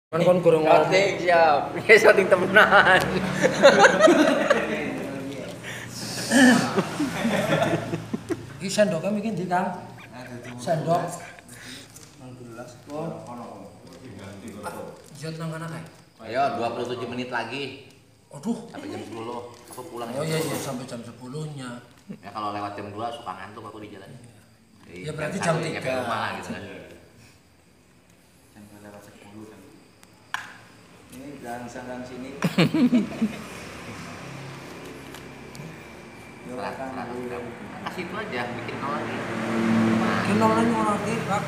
Kan kon kurang ngomong. Shooting siap. Ini shooting temenan. Iki sendoknya bikin di Kang. Sendok. Jod nang kana kae. Ayo 27 menit lagi. Aduh. Sampai jam 10. Aku pulang. Oh iya sampai jam 10-nya. Ya kalau lewat jam 2 suka ngantuk aku di jalan. Ya berarti jam 3. Nyampe rumah lah gitu kan. Sampai lewat 10 kan. Ini gang sini. Kasih itu aja, bikin nol lagi. Ki nolnya ora ki, Pak.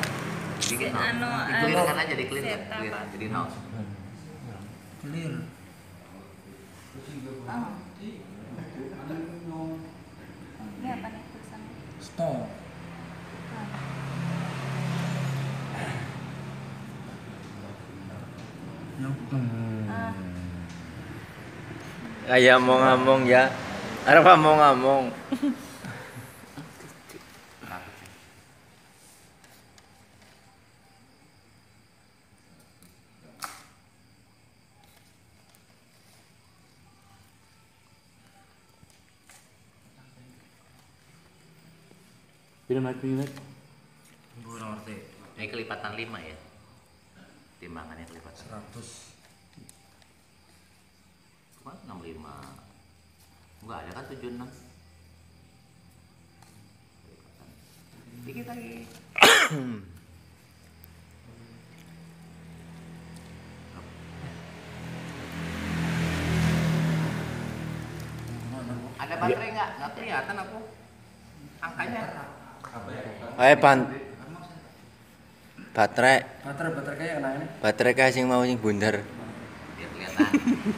Bikin Anu, clear kan aja, di clear kan, set clear. apa? Jadi nol. Clear. Oh. Ini apa nih tulisannya? Stop. Ah. Kayak mau ngomong ya. Apa mau ngomong? Ora ngerti. Ini kelipatan 5 ya. Timbangannya kelipatan. 100. Cuma 65. Enggak ada kan 76. Dikit lagi. Ada baterai nggak? Nggak kelihatan aku. Angkanya. Baterai Baterai kayak kena ini. baterai kayak sing mau sing bundar. Biar kelihatan.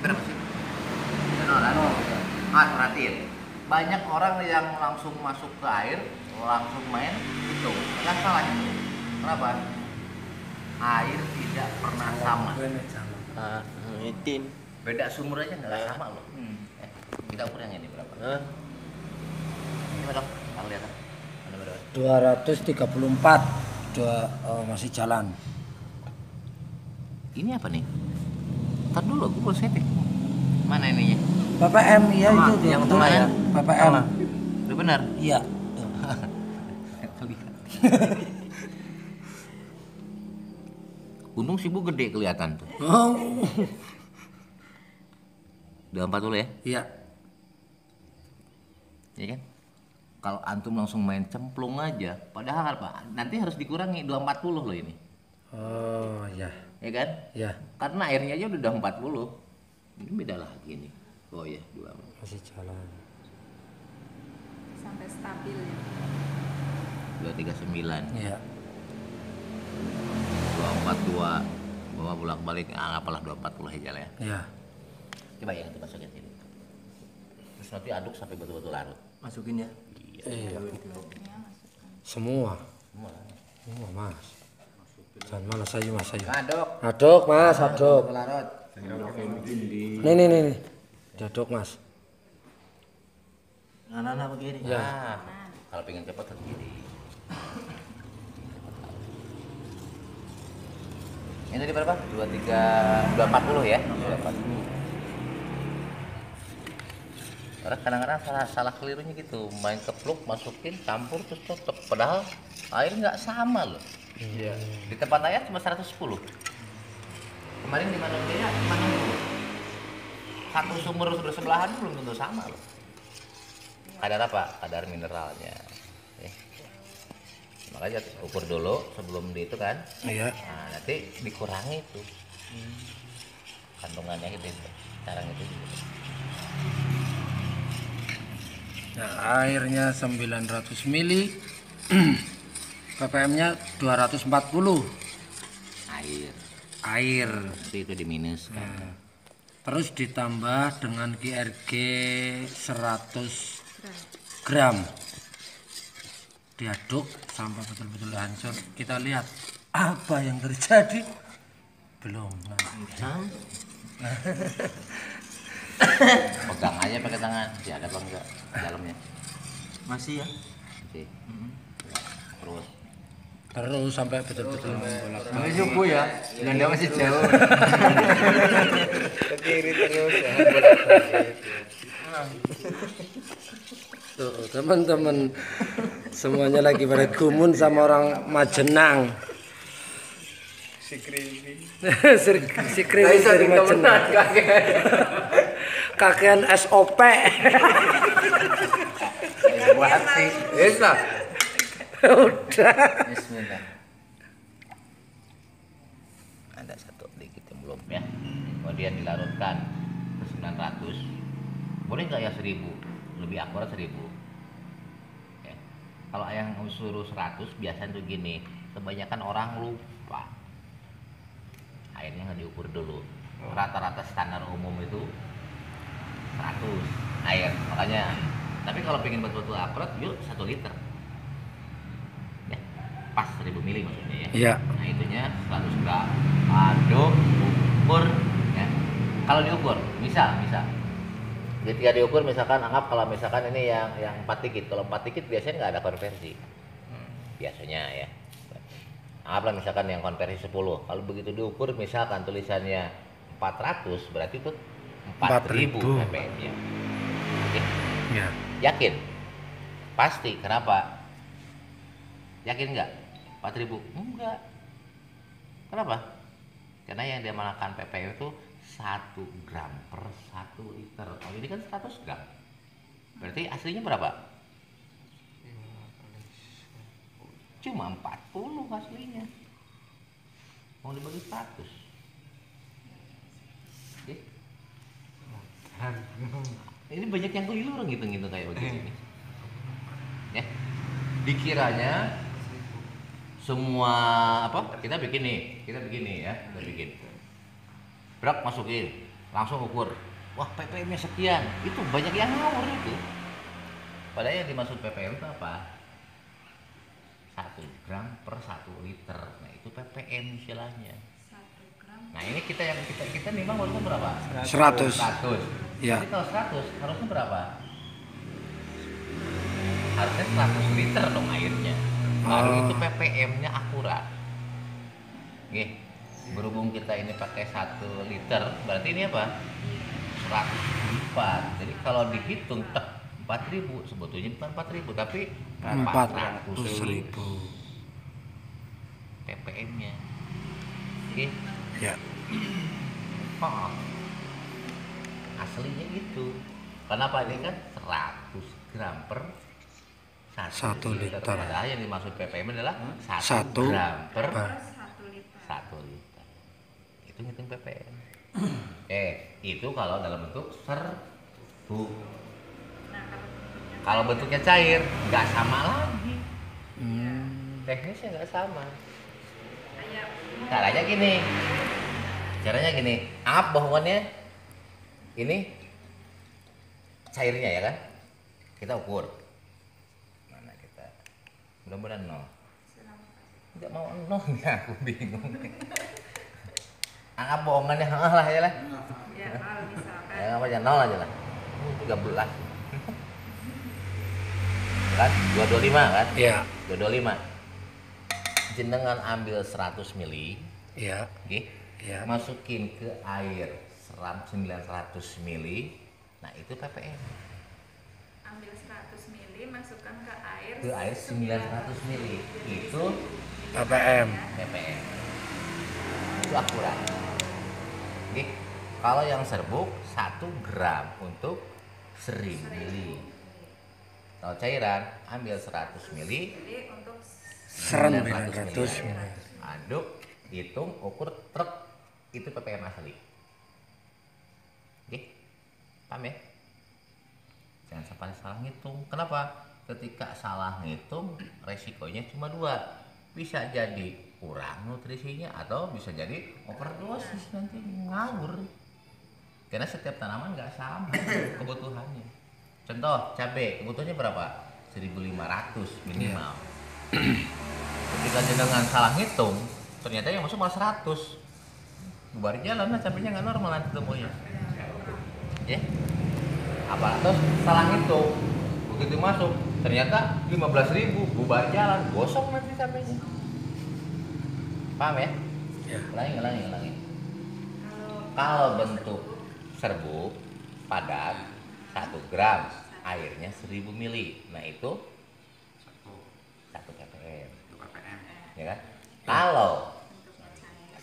Berapa sih? Beneran. Mas perhatiin. Banyak orang yang langsung masuk ke air, langsung main itu. Nggak salah itu. Kenapa? Air tidak pernah sama. Itin. Beda sumur aja nggak sama loh. Kita ukur yang ini berapa? Ini berapa? Kita lihat. Ada berapa? 234. Masih jalan. Ini apa nih? Ntar dulu, gue boleh setting. Mana ininya? PPM iya Sama, itu yang tuh. kemarin. PPM. Udah benar? Iya. Untung sih bu gede kelihatan tuh. Oh. Udah 40 ya? Iya. Iya kan? Kalau antum langsung main cemplung aja, padahal apa? Nanti harus dikurangi 240 loh ini. Oh, iya. Ya kan? Iya. Karena airnya aja udah 40. Ini beda lagi nih. Oh iya, 2. Masih jalan. Sampai stabil ya. 239. Iya. 242. Bawa bolak-balik apalah 240 aja lah ya. Iya. Coba yang itu masukin sini. Terus nanti aduk sampai betul-betul larut. Masukin ya. Iya. Kopinya masukkan. Semua. Semua. Semua, Mas. Jangan malas ayo, Mas ayo. Aduk. Aduk, Mas, aduk. Larut. Nih. Aduk, Mas. Anak-anak begini. Ya. Nah, kalau pengen cepat harus gini. Ini tadi berapa? 240 ya? 240. Karena kadang-kadang salah kelirunya gitu, main kepluk, masukin, campur terus tutup. Padahal air nggak sama loh. Iya. Di tempat air cuma 110. Kemarin di mana dia cuma 60. Satu sumur bersebelahan belum tentu sama loh. Kadar apa? Kadar mineralnya. Makanya ukur dulu sebelum di itu kan. Iya. Nah, nanti dikurangi itu. Kandungannya gitu. Cara itu. Nah, airnya 900 mili. PPM-nya 240. Air. Air. Nanti itu diminus kan. Nah, terus ditambah dengan GRG 100 gram. Diaduk sampai betul-betul hancur. Kita lihat apa yang terjadi. Belum. Nah. Pegang aja pakai tangan. Ya ada apa enggak dalamnya? Masih ya. Oke. Terus terus sampai betul-betul membolak Sampai subuh ya, Belanda masih jauh. Ke kiri terus ya. tuh teman-teman semuanya lagi pada gumun sama orang Majenang. Si creepy. si Kris dari Majenang kakean SOP. Buat sih. Bisa. Udah. Bismillah. Ada satu dikit yang belum ya. Kemudian dilarutkan ke 900. Boleh nggak ya 1000? Lebih akurat 1000. Ya. Kalau yang suruh 100 biasanya tuh gini. Kebanyakan orang lupa. Airnya nggak diukur dulu. Rata-rata standar umum itu 100 air. Makanya. Tapi kalau pengen betul-betul akurat, yuk 1 liter. Ya, pas 1000 mili maksudnya ya. Iya. Nah itunya 100 gram. Aduk, ukur, ya. Kalau diukur, bisa. Ketika diukur misalkan anggap kalau misalkan ini yang 4 tikit. Kalau 4 tikit biasanya nggak ada konversi. Biasanya ya. Anggaplah misalkan yang konversi 10. Kalau begitu diukur misalkan tulisannya 400 berarti itu 4000 ppm ya. Oke. Ya. Yakin? Pasti. Kenapa? Yakin nggak? 4000? Enggak. Kenapa? Karena yang dia makan ppm itu 1 gram per 1 liter. Kalau ini kan 100 gram. Berarti aslinya berapa? Cuma 40 aslinya. Mau dibagi 100. Oke. Ini banyak yang keliru orang gitu kayak begini. Ya. Dikiranya semua apa? Kita begini ya, kita bikin. Brak masukin, langsung ukur. Wah, ppm-nya sekian. Itu banyak yang ngawur itu. Padahal yang dimaksud ppm itu apa? 1 gram per 1 liter. Nah, itu ppm istilahnya. 1 gram. Nah, ini kita memang harusnya berapa? 100. 100. Ya. Jadi kalau 100 harusnya berapa? Harusnya 100 liter dong airnya. Baru Oh. itu ppm-nya akurat. Oke. Berhubung kita ini pakai 1 liter, berarti ini apa? 104. Jadi kalau dihitung 4000 sebetulnya bukan 4000 tapi 400.000. ppm-nya. Oke. Ya. Oh. Aslinya itu. Kenapa ini kan 100 gram per 1 liter. Padahal yang dimaksud ppm adalah 1 1 gram per per 1 liter. 1 liter. Itu ngitung ppm. Itu kalau dalam bentuk serbuk. Nah, kalau bentuknya Kalau bentuknya cair, nggak sama lagi. Hmm. Teknisnya nggak sama. kayak Caranya gini. Anggap bahwannya ini cairnya ya kan? Kita ukur. Mana kita? Mudah-mudahan 0. Tidak mau 0 ya, aku bingung. Anggap bohongannya lah ya lah. ya kalau misalkan Ya apa aja 0 aja lah. 13. Kan 225 kan? Ya. 225. Jenengan ambil 100 mili, Ya. oke? Ya. Masukin ke air 900 mili. Nah, itu ppm. ambil 100 mili masukkan ke air Ke air 900 mili. Itu ppm. ppm. Itu akurat. Oke. Kalau yang serbuk 1 gram untuk 1000 mili. Kalau cairan ambil 100 mili, mili untuk 900 mili. aduk, hitung, ukur, truk, itu ppm asli. Oke, paham ya? Jangan sampai salah ngitung. Kenapa? Ketika salah ngitung, resikonya cuma 2. Bisa jadi kurang nutrisinya atau bisa jadi overdosis nanti ngawur. Karena setiap tanaman nggak sama kebutuhannya. Contoh, cabai kebutuhannya berapa? 1.500 minimal. Ketika jenengan salah ngitung, ternyata yang masuk malah 100. Bubar jalan lah, cabainya nggak normal nanti temunya. Ya? Apa terus salah ngitung, begitu masuk ternyata 15.000, bubar jalan, gosong nanti cabainya. Paham ya? Ya. Ulangi. Kalau bentuk serbuk padat 1 gram, airnya 1000 mili. Nah itu 1 ppm. Ya kan? Kalau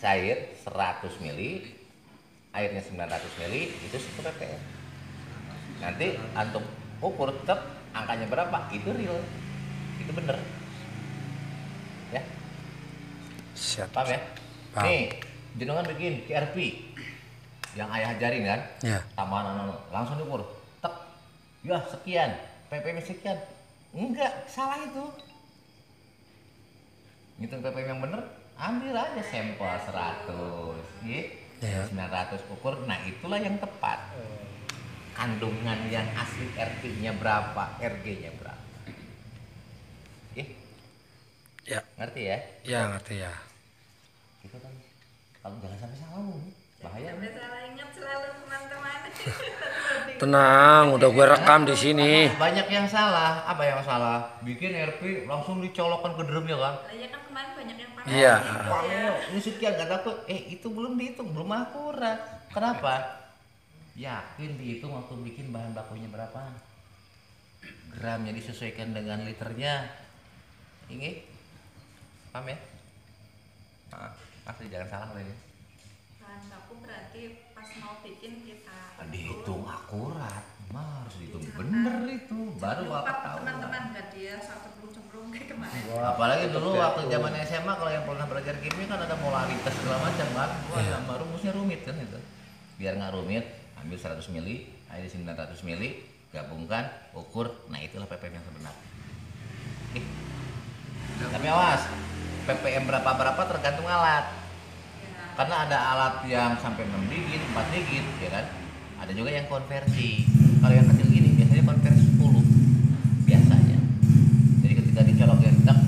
cair 100 mili, airnya 900 mili, itu 1 ppm. Nanti untuk ukur tetap angkanya berapa, itu real, itu bener. Ya, Siap. paham ya? Paham. Nih, jenengan bikin KRP yang ayah ajarin kan? Ya. Tambahan langsung diukur, tek, ya sekian, ppm sekian. Enggak, salah itu. Ngitung ppm yang bener, ambil aja sampel 100, Ya. 900 ukur, nah itulah yang tepat. Kandungan yang asli RT-nya berapa, RG-nya berapa. Ya. Ngerti ya? Ya ngerti ya. Itu kan kalau jangan sampai salah Bu. Bahaya. Sampai salah ingat selalu teman-teman. Tenang, udah gue rekam di sini. Banyak yang salah. Apa yang salah? Bikin RP langsung dicolokkan ke drumnya kan. Ya kan kemarin banyak yang pakai. Iya. Wah, ini sekian gak takut. Itu belum dihitung, belum akurat. Kenapa? Yakin dihitung waktu bikin bahan bakunya berapa? Gramnya disesuaikan dengan liternya. Ini paham ya? Nah, asli jangan salah lagi. Bahan baku berarti pas mau bikin kita Dihitung akurat, harus dihitung bener itu. Baru lupa bapak tahu. teman-teman nggak dia satu cemplung kayak kemarin. Apalagi dulu waktu zaman SMA, kalau yang pernah belajar kimia kan ada molaritas segala macam kan. Wah, sama rumusnya rumit kan itu. Biar nggak rumit, ambil 100 mili, air 900 mili, gabungkan, ukur, nah itulah ppm yang sebenar. Tapi awas, ppm berapa tergantung alat. Karena ada alat yang sampai 6 digit, 4 digit, ya kan? Ada juga yang konversi. Kalau yang kecil gini biasanya konversi 10 biasanya. Jadi ketika dicolokin tak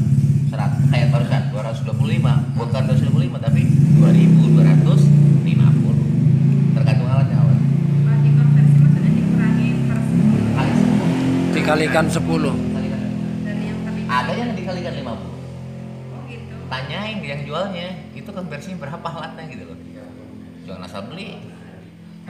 100 kayak barusan 225, bukan 225 tapi 2250. Tergantung alatnya awas. Kalau dikonversi maksudnya dikurangi per 10 Kali 10. Dikalikan 10. Kalikan. dari yang tadi. Ada yang dikalikan 50. Oh gitu. Tanyain yang jualnya, itu konversinya berapa alatnya gitu loh. Jangan asal beli.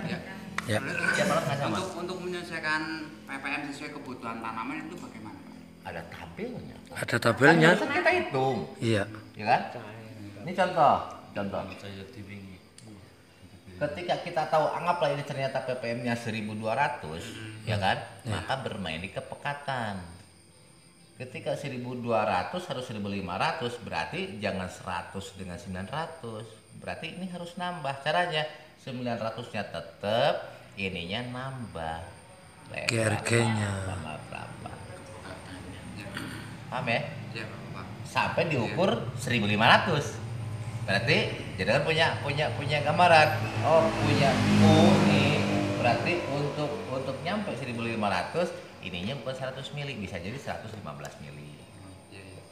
Ya. Ya. Tiap alat nggak sama. Untuk menyelesaikan PPM sesuai kebutuhan tanaman itu bagaimana? Ada tabelnya. Ada tabelnya. Kan kita hitung, Iya. ya kan? Ini contoh. Ketika kita tahu anggaplah ini ternyata ppm-nya 1200, ya kan? Maka bermain di kepekatan. Ketika 1200 harus 1500, berarti jangan 100 dengan 900. Berarti ini harus nambah. Caranya 900-nya tetap, ininya nambah. GRG-nya. Tambah berapa? Paham ya? Ya, Pak. Sampai diukur 1500. Berarti jadi kan punya gambaran. Oh, punya nih. Berarti untuk nyampe 1500 ininya bukan 100 mili, bisa jadi 115 mili. Iya, iya.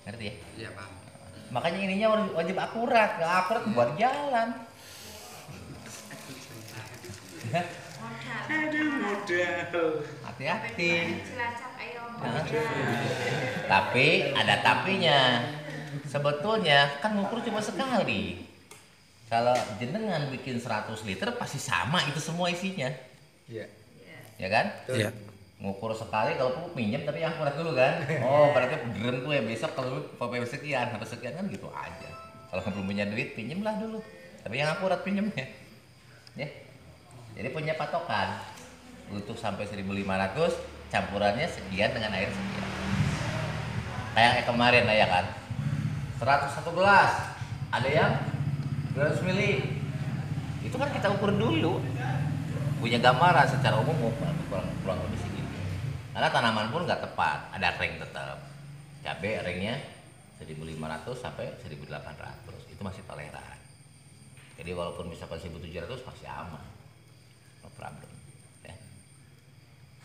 Ngerti ya? Iya, Pak. Makanya ininya wajib akurat, nggak akurat buat jalan. Hati-hati. Cilacap ayo Nah, tapi ada tapinya. Sebetulnya kan ngukur cuma sekali. Kalau jenengan bikin 100 liter pasti sama itu semua isinya. Iya. Ya kan? Iya. Ngukur sekali kalau perlu pinjam tapi yang akurat dulu kan. Oh, berarti drum tuh ya besok kalau ppm sekian harus sekian kan gitu aja. Kalau belum punya duit pinjamlah dulu. Tapi yang akurat pinjamnya. Ya. Jadi punya patokan. Untuk sampai 1500 campurannya sekian dengan air sekian. Kayak kemarin lah ya kan. 101 gelas. Ada yang 200 mili. Itu kan kita ukur dulu. Punya gambaran secara umum kurang lebih segitu. Karena tanaman pun nggak tepat, ada ring tetap. Cabai ringnya 1500 sampai 1800 itu masih toleran. Jadi walaupun misalkan 1700 masih aman, no problem. Ya.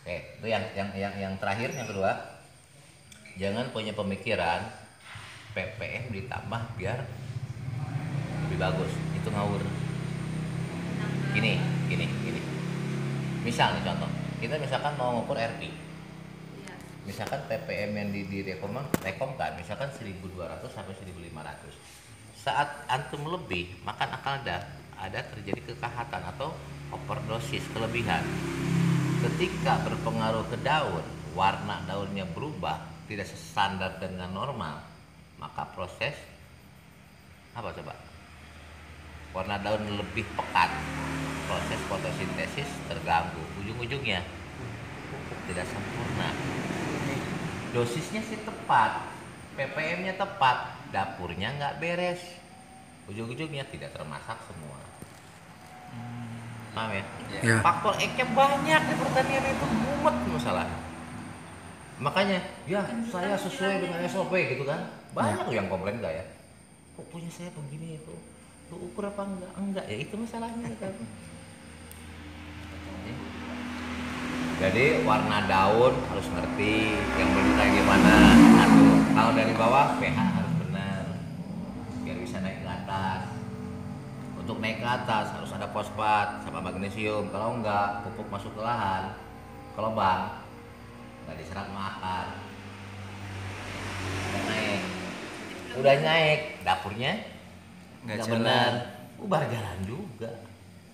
Oke, itu yang terakhir, yang kedua, jangan punya pemikiran ppm ditambah biar lebih bagus, itu ngawur. Gini. Misal nih contoh, kita misalkan mau ngukur RT. Iya. Misalkan ppm yang direkomkan misalkan 1200 sampai 1500. Saat antum lebih makan akan ada terjadi kekahatan atau overdosis, kelebihan. Ketika berpengaruh ke daun, warna daunnya berubah, tidak sestandar dengan normal, maka proses apa coba? Warna daun lebih pekat, proses fotosintesis terganggu, ujung-ujungnya pupuk tidak sempurna. Dosisnya sih tepat, ppm-nya tepat, dapurnya nggak beres, ujung-ujungnya tidak termasak semua. Paham ya? Ya. Faktor X-nya banyak di pertanian itu, mumet masalahnya. Makanya ya saya sesuai dengan SOP gitu kan, banyak yang komplain nggak ya, kok punya saya begini itu, lu ukur apa enggak ya, itu masalahnya kan. Jadi warna daun harus ngerti yang benar kayak gimana. Satu, kalau dari bawah pH harus benar biar bisa naik ke atas. Untuk naik ke atas harus ada fosfat sama magnesium. Kalau enggak, pupuk masuk ke lahan, kelobang, nggak diserap makan. Udah naik, dapurnya nggak benar, ubar jalan juga.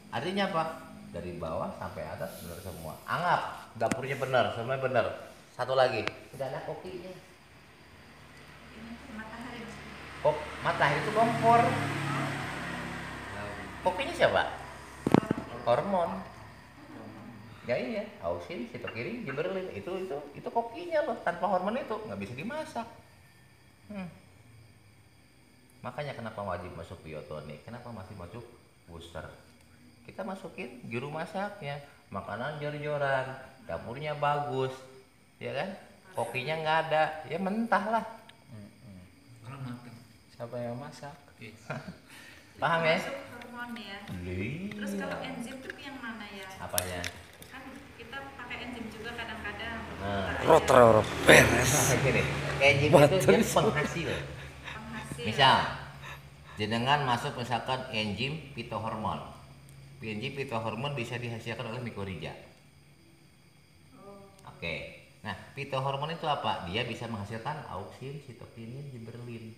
Artinya apa? Dari bawah sampai atas benar semua. Anggap dapurnya benar, semuanya benar. Satu lagi, nggak ada kokinya. Matahari. Kok matahari itu kompor. Kokinya siapa? Hormon. Ya iya, ausin, sitokirin, gibberellin, itu kokinya loh. Tanpa hormon itu nggak bisa dimasak. Makanya kenapa wajib masuk biotonik? Kenapa masih masuk booster? Kita masukin juru masaknya, makanan jor-joran, dapurnya bagus, ya kan? Kokinya nggak ada, ya mentah lah. Kalau mateng. Siapa yang masak? Paham ya? Masuk hormon ya. Iya. Terus kalau enzim tuh yang mana ya? Apanya? Kan kita pakai enzim juga kadang-kadang. Rotor beres. Gini, enzim itu dia penghasil. Penghasil. Misal, jenengan masuk misalkan enzim pitohormon. Enzim pitohormon bisa dihasilkan oleh mikorrhiza. Oke. Nah, pitohormon itu apa? Dia bisa menghasilkan auksin, sitokinin, gibberellin.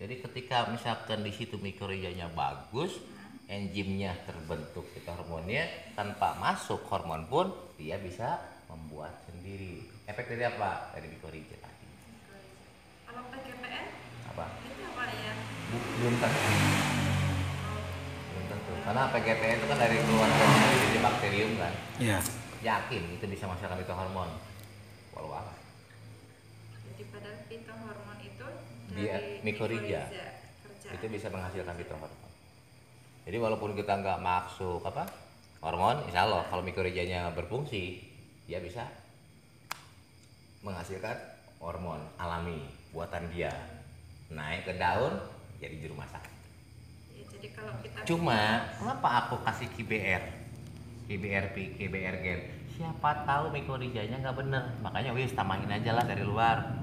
Jadi ketika misalkan di situ mikorrhizanya bagus, enzimnya terbentuk pitohormonnya, tanpa masuk hormon pun dia bisa membuat sendiri. Efek dari apa? Dari mikorrhiza tadi. Kalau PGPN Apa? itu apa ya? Belum tentu. Belum tentu. Karena PGPN itu kan dari keluarga dari bakterium kan. Ya. Yakin itu bisa menghasilkan pitohormon. Walau alam. Jadi padahal pitohormon itu Dia dari mikorrhiza. kerja. Itu bisa menghasilkan pitohormon. Jadi walaupun kita nggak masuk hormon, insya Allah kalau mikorrhizanya berfungsi, dia bisa menghasilkan hormon alami buatan dia, naik ke daun jadi juru masak. Ya, jadi kalau kita Cuma kenapa aku kasih KBR gen? Siapa tahu mikorrhizanya nggak bener, makanya wis tambahin aja lah dari luar.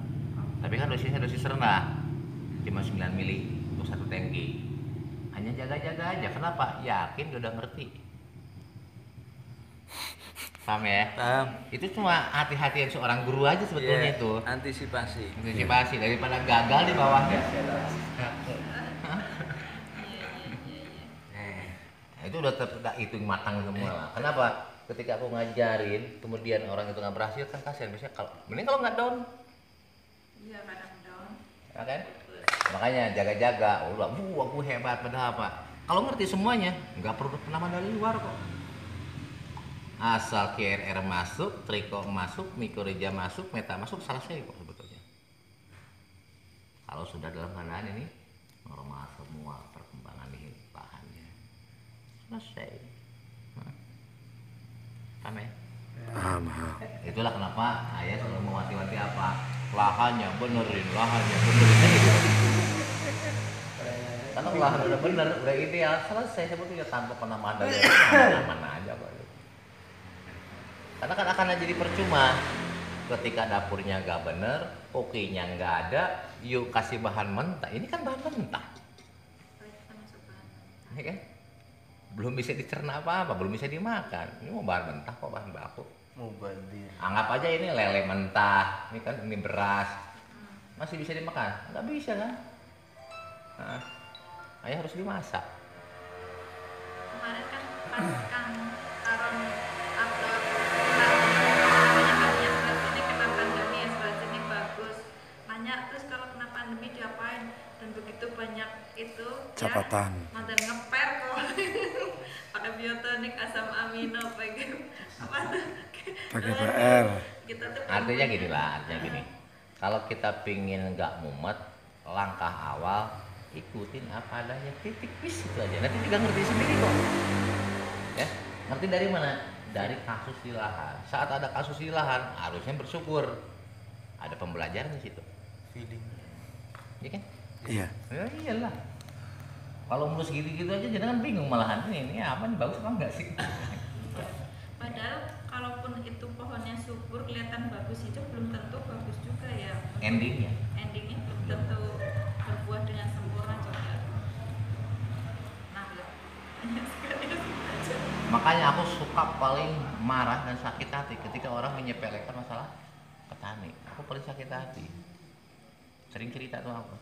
Tapi kan dosisnya dosis rendah, cuma 9 mili untuk satu tangki. Hanya jaga-jaga aja. Kenapa? Yakin udah ngerti. Paham ya? Paham. Itu cuma hati-hatian seorang guru aja sebetulnya Iya, itu. antisipasi. Antisipasi daripada gagal di bawahnya. Nah, itu udah hitung matang semua lah. Kenapa? Ketika aku ngajarin, kemudian orang itu nggak berhasil kan kasihan. Biasanya mending kalau nggak down, iya kadang down. ya kan? Makanya jaga-jaga. Udah, aku hebat padahal apa? Kalau ngerti semuanya, nggak perlu penama dari luar kok. Asal KRR masuk, triko masuk, mikorrhiza masuk, meta masuk, selesai kok sebetulnya. Kalau sudah dalam keadaan ini normal semua perkembangan di lahannya, selesai. Paham ya? Paham. Itulah kenapa ayah selalu mewanti-wanti apa? Lahannya benerin. Gitu. Karena lahan udah bener, udah ideal, selesai sebetulnya tanpa penambahan dari mana aja Pak. Karena kan akan jadi percuma ketika dapurnya nggak bener, kokinya nggak ada, yuk kasih bahan mentah. Ini kan bahan mentah, Kalau kita masuk bahan mentah. ya kan? Belum bisa dicerna apa-apa, belum bisa dimakan. Ini mau bahan mentah kok, bahan baku. Mubazir. Anggap aja ini lele mentah, ini kan ini beras, masih bisa dimakan? Nggak bisa kan? Nah, Ayah harus dimasak. Kemarin kan pas Kang Taron upload namanya kan ya serat ini kena pandemi ya serat ini bagus. Nanya terus kalau kena pandemi diapain? Dan begitu banyak itu Catatan. ya mantan ngeper kok. Pakai biotonik asam amino pakai apa tuh? Pakai PR. Kita tuh Artinya gini lah, artinya gini. Kalau kita pingin nggak mumet, langkah awal ikutin apa adanya, titik bis itu aja. Nanti juga ngerti sendiri kok. Ya, ngerti dari mana? Dari kasus di lahan. Saat ada kasus di lahan, harusnya bersyukur. Ada pembelajaran di situ. Feeling. Iya kan? Iya. Ya iyalah. Kalau mulus gitu-gitu aja jangan bingung malahan ini apa nih bagus apa enggak sih? padahal kalaupun itu pohonnya subur kelihatan bagus itu belum tentu bagus juga ya. Endingnya. Endingnya belum tentu berbuah dengan sempurna juga. Nah, banyak sekali yang aja. Makanya aku suka paling marah dan sakit hati ketika orang menyepelekan masalah petani. Aku paling sakit hati. Sering cerita tuh aku.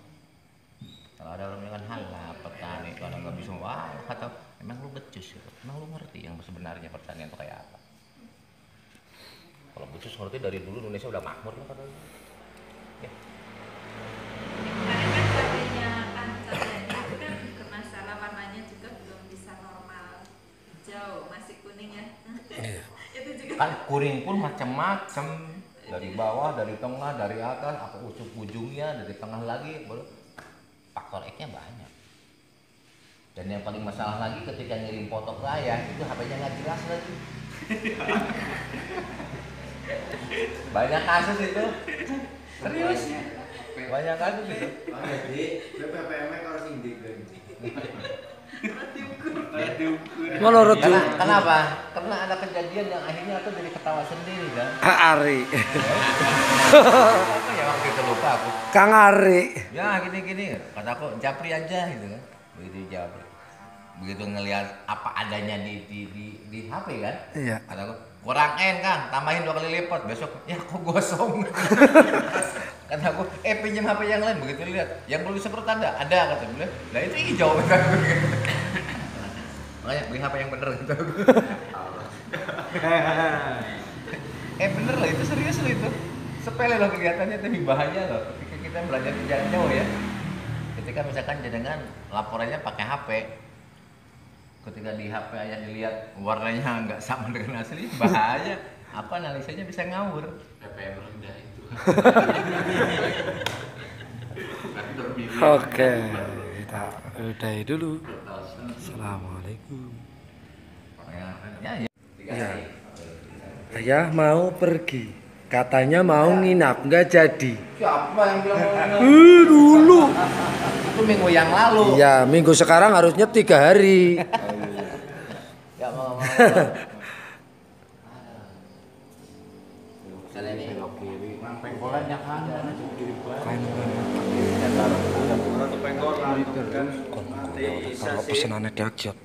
Kalau ada orang bilang halah petani kalau nggak bisa wah atau emang lu becus gitu. Emang lu ngerti yang sebenarnya pertanian itu kayak apa? Kalau becus ngerti dari dulu Indonesia udah makmur lah katanya. Ya. Kemarin kan cabenya itu kan bermasalah warnanya juga belum bisa normal hijau masih kuning ya. Itu juga Kan kuring pun macam-macam dari bawah, dari tengah, dari atas, apa ujungnya, dari tengah lagi, baru faktor X-nya banyak. Dan yang paling masalah lagi ketika ngirim foto ke ayah itu HP-nya nggak jelas lagi. Banyak kasus itu. Serius. Banyak kasus itu. Oh jadi PPM kalau sindik kan. Ngelorot Karena, kenapa? Karena ada kejadian yang akhirnya aku jadi ketawa sendiri kan. Ari. Apa ya waktu itu lupa aku. Kang Ari. Ya gini-gini, kata aku Japri aja gitu kan. Begitu Japri. Begitu ngelihat apa adanya di HP kan. Iya. Kata aku kurang Kang, tambahin 2 kali lipat. Besok ya kok gosong. Kata aku pinjam HP yang lain. Begitu lihat yang belum bisa bertanda ada kata beliau. Nah itu hijau kata aku. Makanya beli HP yang bener gitu. Bener lah itu serius loh itu. Sepele loh kelihatannya tapi bahaya loh ketika kita belajar di jarak jauh ya. Ketika misalkan jenengan laporannya pakai HP, ketika di HP ayah dilihat warnanya nggak sama dengan asli, bahaya. Apa analisanya bisa ngawur. PPM rendah itu. Oke, kita udahi dulu. Assalamualaikum. Ya. Iya. Ayah mau pergi. Katanya mau nginap, nggak jadi. Siapa yang bilang mau nginep? Dulu. Itu minggu yang lalu. Iya, minggu sekarang harusnya 3 hari. Ya mau. Misalnya ini pengkolannya kan. Orang tuh penggol lah. Kalau pesenannya diajak.